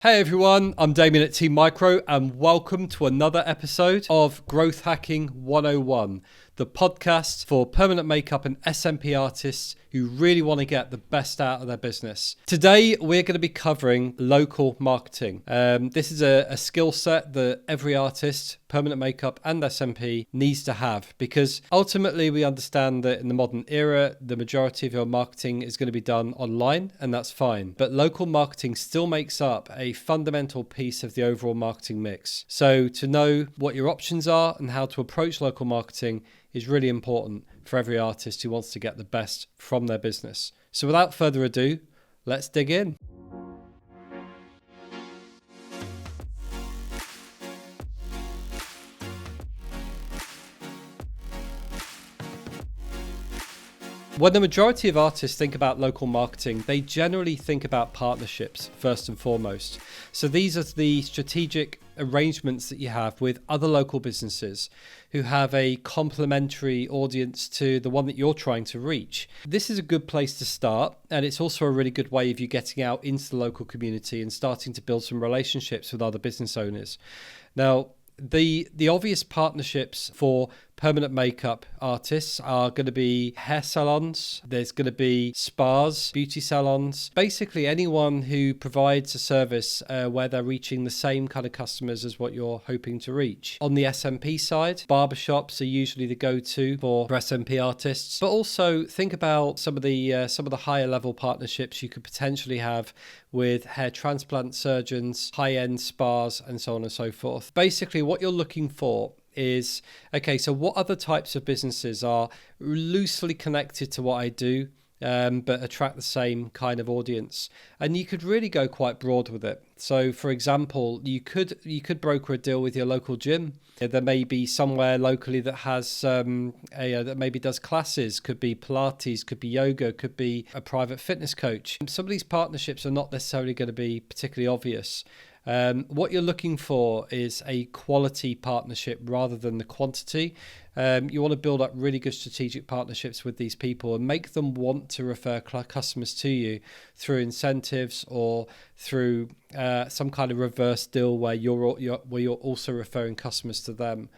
Hey everyone, I'm Damien at Team Micro and welcome to another episode of Growth Hacking 101, the podcast for permanent makeup and SMP artists who really want to get the best out of their business. Today, we're going to be covering local marketing. This is a skill set that every artist, permanent makeup and SMP needs to have, because ultimately we understand that in the modern era, the majority of your marketing is going to be done online, and that's fine. But local marketing still makes up a fundamental piece of the overall marketing mix. So to know what your options are and how to approach local marketing is really important for every artist who wants to get the best from their business. So without further ado, let's dig in. When the majority of artists think about local marketing, they generally think about partnerships first and foremost. So these are the strategic arrangements that you have with other local businesses who have a complementary audience to the one that you're trying to reach. This is a good place to start, and it's also a really good way of you getting out into the local community and starting to build some relationships with other business owners. Now, the obvious partnerships for permanent makeup artists are going to be hair salons, there's going to be spas, beauty salons, basically anyone who provides a service where they're reaching the same kind of customers as what you're hoping to reach. On the SMP side, barbershops are usually the go-to for SMP artists, but also think about some of the higher level partnerships you could potentially have with hair transplant surgeons, high-end spas, and so on and so forth. Basically, what you're looking for is, okay, so what other types of businesses are loosely connected to what I do, but attract the same kind of audience? And you could really go quite broad with it. So, for example, you could broker a deal with your local gym. There may be somewhere locally that has that maybe does classes, could be Pilates, could be yoga, could be a private fitness coach. Some of these partnerships are not necessarily going to be particularly obvious. What you're looking for is a quality partnership rather than the quantity. You want to build up really good strategic partnerships with these people and make them want to refer customers to you through incentives or through some kind of reverse deal where you're also referring customers to them.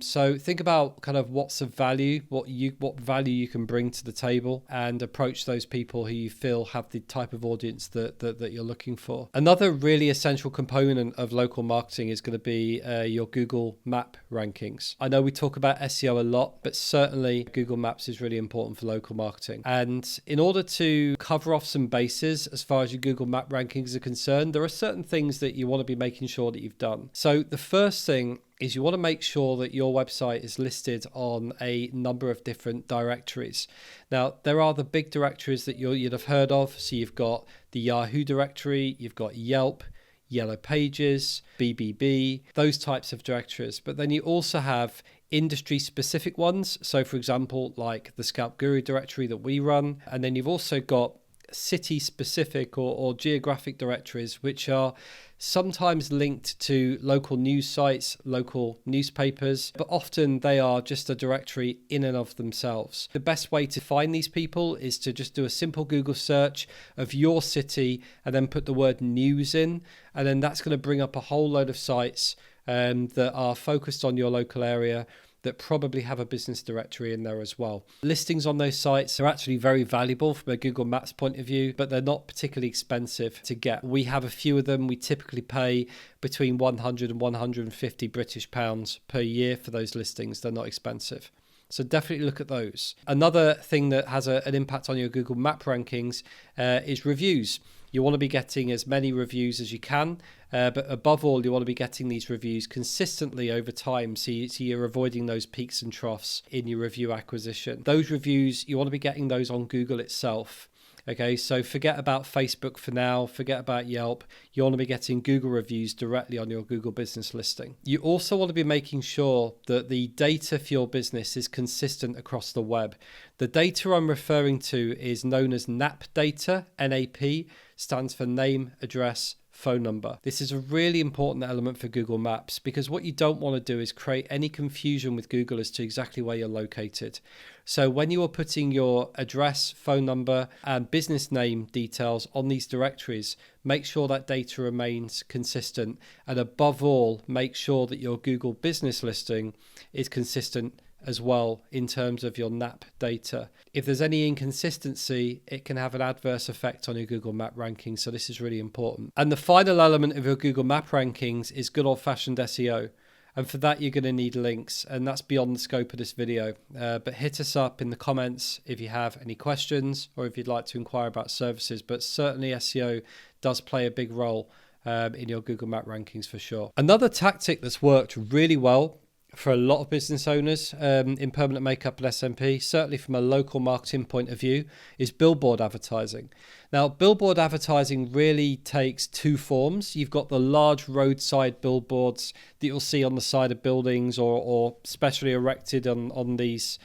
So think about kind of what's of value, what value you can bring to the table, and approach those people who you feel have the type of audience that you're looking for. Another really essential component of local marketing is going to be your Google Map rankings. I know we talk about SEO a lot, but certainly Google Maps is really important for local marketing. And in order to cover off some bases as far as your Google Map rankings are concerned, there are certain things that you want to be making sure that you've done. So the first thing is you want to make sure that your website is listed on a number of different directories. Now, there are the big directories that you'd have heard of. So you've got the Yahoo directory, you've got Yelp, Yellow Pages, BBB, those types of directories. But then you also have industry-specific ones. So, for example, like the Scalp Guru directory that we run. And then you've also got city-specific or geographic directories, which are sometimes linked to local news sites, local newspapers, but often they are just a directory in and of themselves. The best way to find these people is to just do a simple Google search of your city and then put the word news in, and then that's going to bring up a whole load of sites that are focused on your local area, that probably have a business directory in there as well. Listings on those sites are actually very valuable from a Google Maps point of view, but they're not particularly expensive to get. We have a few of them. We typically pay between 100 and 150 British pounds per year for those listings. They're not expensive. So definitely look at those. Another thing that has an impact on your Google Map rankings is reviews. You want to be getting as many reviews as you can, but above all, you want to be getting these reviews consistently over time, so you're avoiding those peaks and troughs in your review acquisition. Those reviews, you want to be getting those on Google itself. Okay, so forget about Facebook for now, forget about Yelp. You want to be getting Google reviews directly on your Google business listing. You also want to be making sure that the data for your business is consistent across the web. The data I'm referring to is known as NAP data. NAP stands for name, address, phone number. This is a really important element for Google Maps because what you don't want to do is create any confusion with Google as to exactly where you're located. So when you are putting your address, phone number, and business name details on these directories, make sure that data remains consistent. And above all, make sure that your Google business listing is consistent as well in terms of your NAP data. If there's any inconsistency, it can have an adverse effect on your Google Map rankings. So this is really important. And the final element of your Google Map rankings is good old-fashioned SEO. And for that, you're going to need links, and that's beyond the scope of this video. But hit us up in the comments if you have any questions or if you'd like to inquire about services. But certainly SEO does play a big role in your Google Map rankings for sure. Another tactic that's worked really well for a lot of business owners in permanent makeup and SMP, certainly from a local marketing point of view, is billboard advertising. Now, billboard advertising really takes two forms. You've got the large roadside billboards that you'll see on the side of buildings or specially erected on these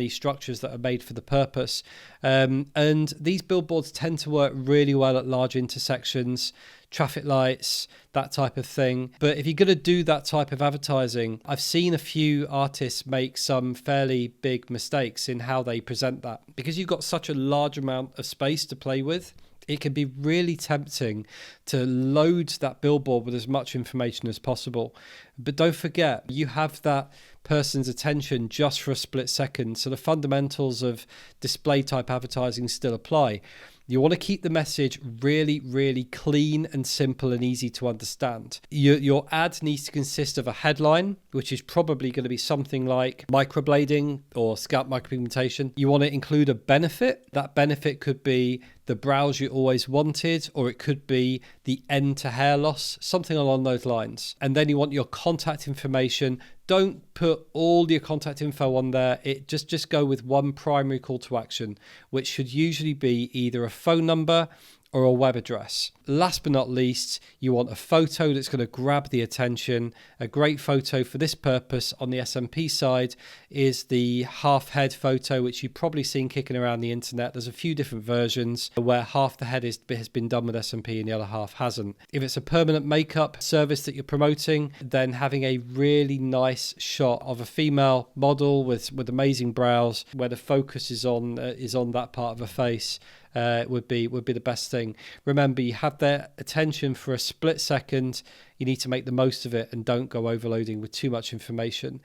structures that are made for the purpose. And these billboards tend to work really well at large intersections, traffic lights, that type of thing. But if you're going to do that type of advertising, I've seen a few artists make some fairly big mistakes in how they present that. Because you've got such a large amount of space to play with, it can be really tempting to load that billboard with as much information as possible. But don't forget, you have that person's attention just for a split second. So the fundamentals of display type advertising still apply. You want to keep the message really, really clean and simple and easy to understand. Your ad needs to consist of a headline, which is probably going to be something like microblading or scalp micropigmentation. You want to include a benefit. That benefit could be the brows you always wanted, or it could be the end to hair loss, something along those lines. And then you want your contact information. Don't put all your contact info on there. It just go with one primary call to action, which should usually be either a phone number or a web address. Last but not least, you want a photo that's going to grab the attention. A great photo for this purpose on the SMP side is the half head photo, which you've probably seen kicking around the internet. There's a few different versions where half the head has been done with SMP and the other half hasn't. If it's a permanent makeup service that you're promoting, then having a really nice shot of a female model with amazing brows where the focus is on that part of her face would be the best thing. Remember, you have their attention for a split second. You need to make the most of it and don't go overloading with too much information.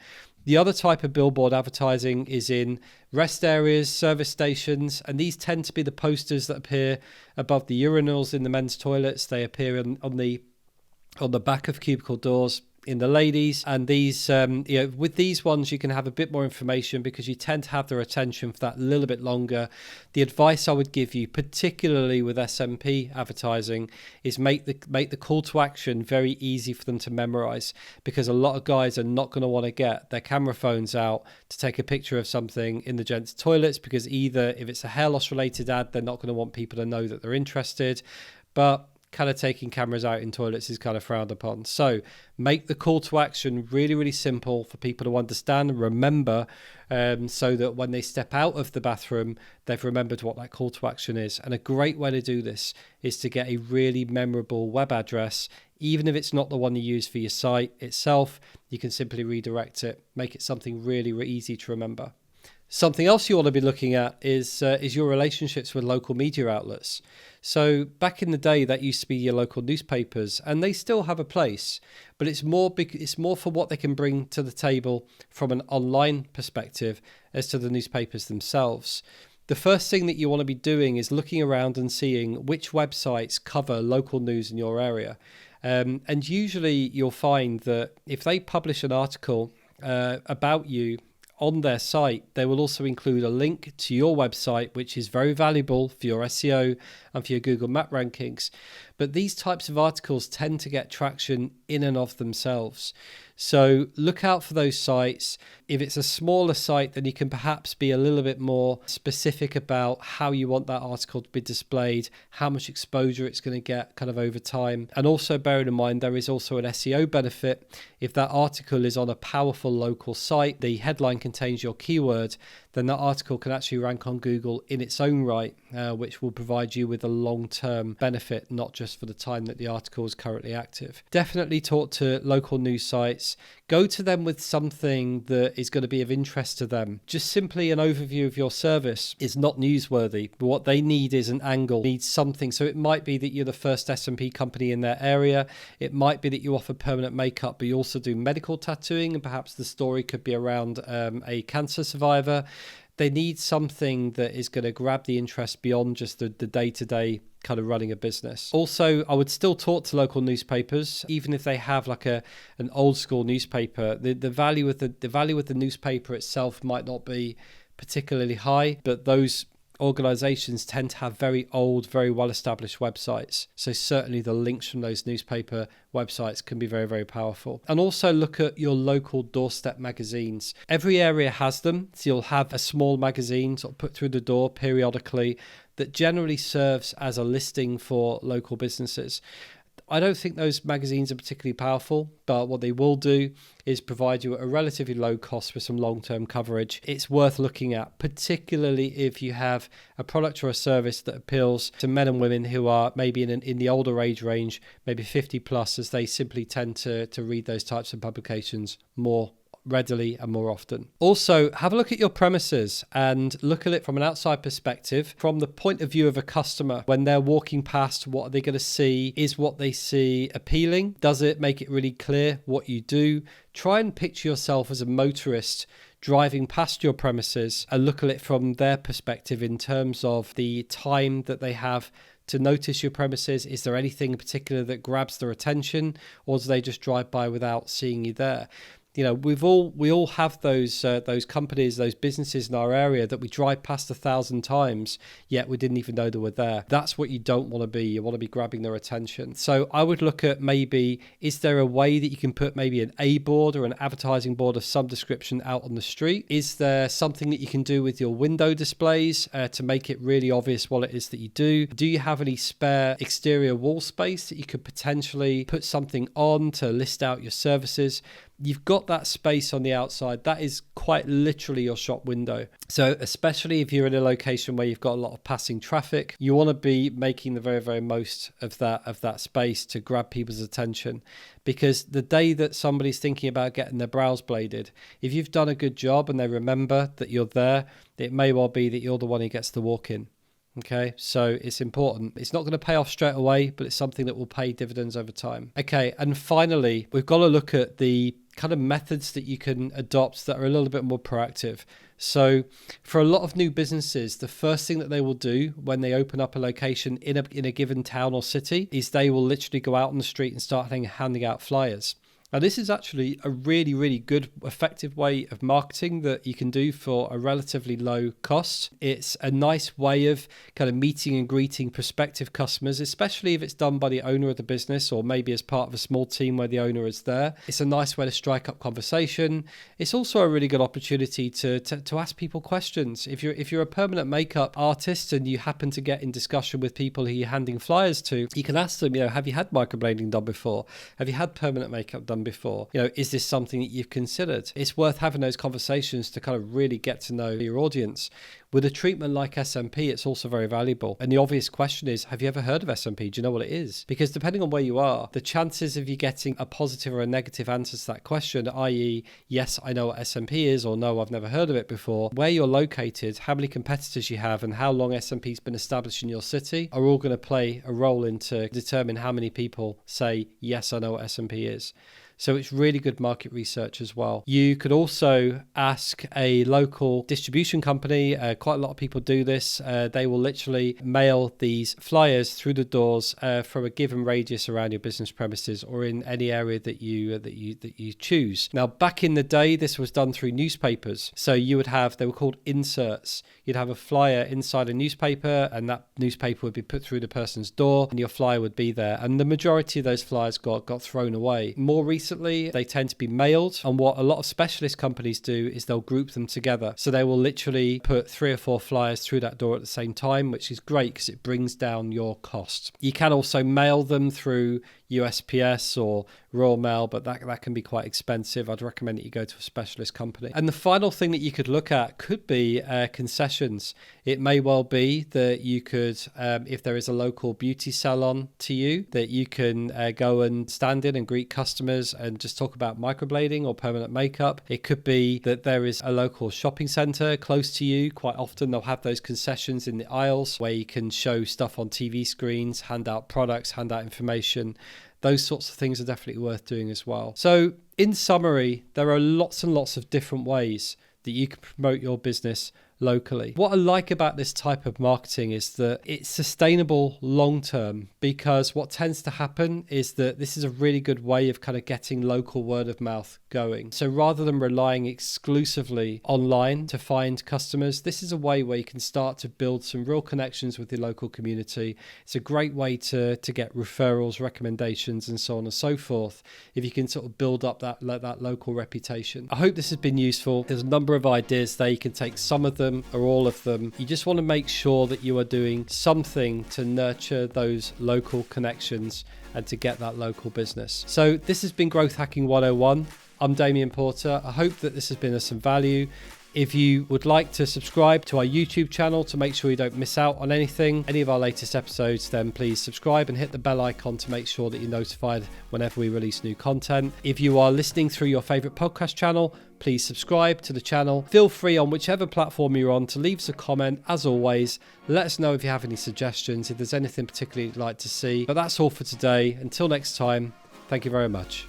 The other type of billboard advertising is in rest areas, service stations, and these tend to be the posters that appear above the urinals in the men's toilets. They appear on the back of cubicle doors in the ladies, and these with these ones you can have a bit more information because you tend to have their attention for that little bit longer. The advice I would give you, particularly with SMP advertising, is make the call to action very easy for them to memorize, because a lot of guys are not going to want to get their camera phones out to take a picture of something in the gents' toilets, because either if it's a hair loss related ad, they're not going to want people to know that they're interested, but kind of taking cameras out in toilets is kind of frowned upon. So make the call to action really, really simple for people to understand and remember, so that when they step out of the bathroom, they've remembered what that call to action is. And a great way to do this is to get a really memorable web address. Even if it's not the one you use for your site itself, you can simply redirect it, make it something really, really easy to remember. Something else you want to be looking at is your relationships with local media outlets. So back in the day, that used to be your local newspapers, and they still have a place, but it's more for what they can bring to the table from an online perspective as to the newspapers themselves. The first thing that you want to be doing is looking around and seeing which websites cover local news in your area. And usually you'll find that if they publish an article about you on their site, they will also include a link to your website, which is very valuable for your SEO and for your Google Map rankings. But these types of articles tend to get traction in and of themselves. So look out for those sites. If it's a smaller site, then you can perhaps be a little bit more specific about how you want that article to be displayed, how much exposure it's going to get kind of over time. And also bearing in mind, there is also an SEO benefit. If that article is on a powerful local site, the headline contains your keyword, then that article can actually rank on Google in its own right, which will provide you with a long-term benefit, not just for the time that the article is currently active. Definitely talk to local news sites. Go to them with something that is going to be of interest to them. Just simply an overview of your service is not newsworthy. But what they need is an angle, needs something. So it might be that you're the first S&P company in their area. It might be that you offer permanent makeup, but you also do medical tattooing, and perhaps the story could be around a cancer survivor. They need something that is going to grab the interest beyond just the day-to-day kind of running a business. Also, I would still talk to local newspapers, even if they have like an old school newspaper. The value of the newspaper itself might not be particularly high, but those organizations tend to have very old, very well-established websites. So certainly the links from those newspaper websites can be very, very powerful. And also look at your local doorstep magazines. Every area has them. So you'll have a small magazine sort of put through the door periodically that generally serves as a listing for local businesses. I don't think those magazines are particularly powerful, but what they will do is provide you at a relatively low cost with some long-term coverage. It's worth looking at, particularly if you have a product or a service that appeals to men and women who are maybe in the older age range, maybe 50 plus, as they simply tend to read those types of publications more readily and more often. Also, have a look at your premises and look at it from an outside perspective, from the point of view of a customer. When they're walking past, what are they going to see? Is what they see appealing? Does it make it really clear what you do? Try and picture yourself as a motorist driving past your premises and look at it from their perspective in terms of the time that they have to notice your premises. Is there anything in particular that grabs their attention, or do they just drive by without seeing you there? You know, we all have those companies, those businesses in our area that we drive past 1,000 times, yet we didn't even know they were there. That's what you don't want to be. You want to be grabbing their attention. So I would look at maybe, is there a way that you can put maybe an A board or an advertising board of some description out on the street? Is there something that you can do with your window displays to make it really obvious what it is that you do? Do you have any spare exterior wall space that you could potentially put something on to list out your services? You've got that space on the outside. That is quite literally your shop window. So especially if you're in a location where you've got a lot of passing traffic, you want to be making the very, very most of that space to grab people's attention. Because the day that somebody's thinking about getting their brows bladed, if you've done a good job and they remember that you're there, it may well be that you're the one who gets the walk in. Okay, so it's important. It's not going to pay off straight away, but it's something that will pay dividends over time. Okay, and finally, we've got to look at the kind of methods that you can adopt that are a little bit more proactive. So for a lot of new businesses, the first thing that they will do when they open up a location in a given town or city is they will literally go out on the street and start handing out flyers. Now, this is actually a really, really good, effective way of marketing that you can do for a relatively low cost. It's a nice way of kind of meeting and greeting prospective customers, especially if it's done by the owner of the business or maybe as part of a small team where the owner is there. It's a nice way to strike up conversation. It's also a really good opportunity to ask people questions. If you're a permanent makeup artist and you happen to get in discussion with people who you're handing flyers to, you can ask them, have you had microblading done before? Have you had permanent makeup done before? Is this something that you've considered? It's worth having those conversations to kind of really get to know your audience. With a treatment like SMP, it's also very valuable. And the obvious question is, have you ever heard of SMP? Do you know what it is? Because depending on where you are, the chances of you getting a positive or a negative answer to that question, i.e., yes, I know what SMP is, or no, I've never heard of it before, where you're located, how many competitors you have, and how long SMP's been established in your city are all going to play a role into determine how many people say, yes, I know what SMP is. So it's really good market research as well. You could also ask a local distribution company. Quite a lot of people do this. They will literally mail these flyers through the doors from a given radius around your business premises or in any area that you choose. Now, back in the day, this was done through newspapers. So you would have, they were called inserts. You'd have a flyer inside a newspaper, and that newspaper would be put through the person's door, and your flyer would be there. And the majority of those flyers got thrown away. More recently, recently. They tend to be mailed. And what a lot of specialist companies do is they'll group them together. So they will literally put 3 or 4 flyers through that door at the same time, which is great because it brings down your cost. You can also mail them through USPS or Royal Mail, but that can be quite expensive. I'd recommend that you go to a specialist company. And the final thing that you could look at could be concessions. It may well be that you could, if there is a local beauty salon to you, that you can go and stand in and greet customers and just talk about microblading or permanent makeup. It could be that there is a local shopping centre close to you. Quite often they'll have those concessions in the aisles where you can show stuff on TV screens, hand out products, hand out information. Those sorts of things are definitely worth doing as well. So in summary, there are lots and lots of different ways that you can promote your business locally. What I like about this type of marketing is that it's sustainable long term, because what tends to happen is that this is a really good way of kind of getting local word of mouth going. So rather than relying exclusively online to find customers, this is a way where you can start to build some real connections with your local community. It's a great way to get referrals, recommendations, and so on and so forth, if you can sort of build up that local reputation. I hope this has been useful. There's a number of ideas there. You can take some of them or all of them. You just want to make sure that you are doing something to nurture those local connections and to get that local business. So this has been Growth Hacking 101. I'm Damien Porter. I hope that this has been of some value. If you would like to subscribe to our YouTube channel to make sure you don't miss out on any of our latest episodes, then please subscribe and hit the bell icon to make sure that you're notified whenever we release new content. If you are listening through your favorite podcast channel, please subscribe to the channel. Feel free on whichever platform you're on to leave us a comment. As always, let us know if you have any suggestions, if there's anything particularly you'd like to see. But that's all for today. Until next time, thank you very much.